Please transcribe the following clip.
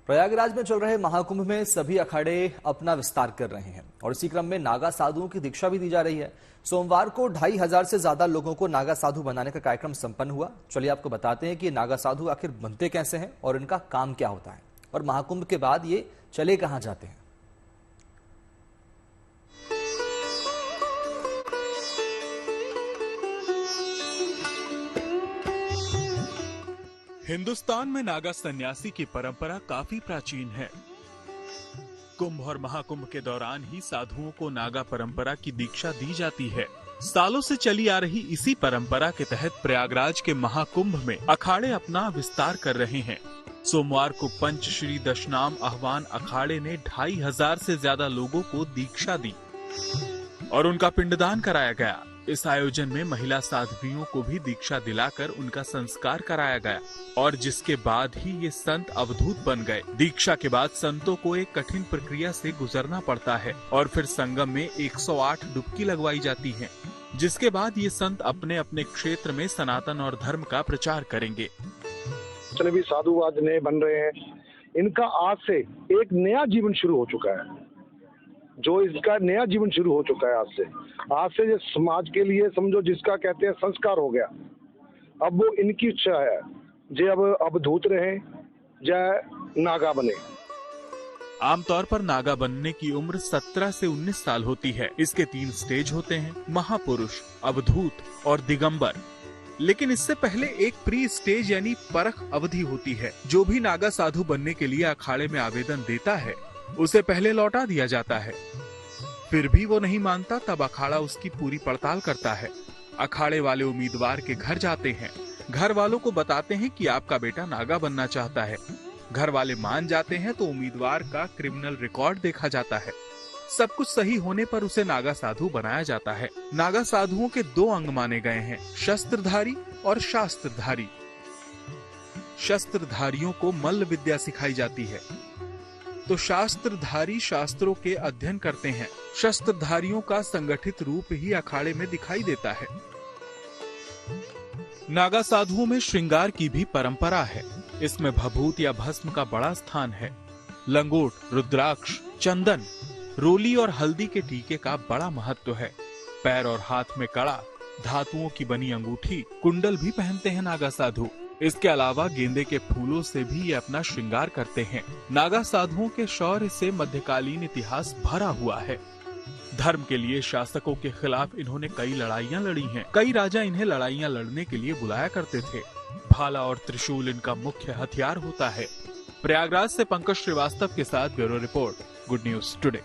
प्रयागराज में चल रहे महाकुंभ में सभी अखाड़े अपना विस्तार कर रहे हैं और इसी क्रम में नागा साधुओं की दीक्षा भी दी जा रही है। सोमवार को 2500 से ज्यादा लोगों को नागा साधु बनाने का कार्यक्रम संपन्न हुआ। चलिए आपको बताते हैं कि नागा साधु आखिर बनते कैसे हैं और इनका काम क्या होता है और महाकुंभ के बाद ये चले कहां जाते हैं। हिंदुस्तान में नागा सन्यासी की परंपरा काफी प्राचीन है। कुंभ और महाकुंभ के दौरान ही साधुओं को नागा परंपरा की दीक्षा दी जाती है। सालों से चली आ रही इसी परंपरा के तहत प्रयागराज के महाकुंभ में अखाड़े अपना विस्तार कर रहे हैं। सोमवार को पंचश्री दशनाम आह्वान अखाड़े ने 2500 से ज्यादा लोगों को दीक्षा दी और उनका पिंडदान कराया गया। इस आयोजन में महिला साध्वियों को भी दीक्षा दिलाकर उनका संस्कार कराया गया और जिसके बाद ही ये संत अवधूत बन गए। दीक्षा के बाद संतों को एक कठिन प्रक्रिया से गुजरना पड़ता है और फिर संगम में 108 डुबकी लगवाई जाती है, जिसके बाद ये संत अपने अपने क्षेत्र में सनातन और धर्म का प्रचार करेंगे। जितने भी साधु आज नए बन रहे हैं, इनका आज से एक नया जीवन शुरू हो चुका है। जो इसका नया जीवन शुरू हो चुका है आज से ये समाज के लिए समझो जिसका कहते हैं संस्कार हो गया। अब वो इनकी इच्छा है जे अब अवधूत रहे जय नागा बने। आमतौर पर नागा बनने की उम्र 17 से 19 साल होती है। इसके 3 स्टेज होते हैं, महापुरुष, अवधूत और दिगंबर। लेकिन इससे पहले एक प्री स्टेज यानी परख अवधि होती है। जो भी नागा साधु बनने के लिए अखाड़े में आवेदन देता है उसे पहले लौटा दिया जाता है। फिर भी वो नहीं मानता तब अखाड़ा उसकी पूरी पड़ताल करता है। अखाड़े वाले उम्मीदवार के घर जाते हैं, घर वालों को बताते हैं कि आपका बेटा नागा बनना चाहता है। घर वाले मान जाते हैं तो उम्मीदवार का क्रिमिनल रिकॉर्ड देखा जाता है। सब कुछ सही होने पर उसे नागा साधु बनाया जाता है। नागा साधुओं के 2 अंग माने गए हैं, शस्त्रधारी और शास्त्रधारी। शस्त्रधारियों को मल्ल विद्या सिखाई जाती है तो शास्त्रधारी शास्त्रों के अध्ययन करते हैं। शस्त्रधारियों का संगठित रूप ही अखाड़े में दिखाई देता है। नागा साधुओं में श्रृंगार की भी परंपरा है। इसमें भभूत या भस्म का बड़ा स्थान है। लंगोट, रुद्राक्ष, चंदन, रोली और हल्दी के टीके का बड़ा महत्व है। पैर और हाथ में कड़ा, धातुओं की बनी अंगूठी, कुंडल भी पहनते हैं नागा साधु। इसके अलावा गेंदे के फूलों से भी ये अपना श्रृंगार करते हैं। नागा साधुओं के शौर्य से मध्यकालीन इतिहास भरा हुआ है। धर्म के लिए शासकों के खिलाफ इन्होंने कई लड़ाइयां लड़ी हैं। कई राजा इन्हें लड़ाइयां लड़ने के लिए बुलाया करते थे। भाला और त्रिशूल इनका मुख्य हथियार होता है। प्रयागराज से पंकज श्रीवास्तव के साथ bureau report, good news today.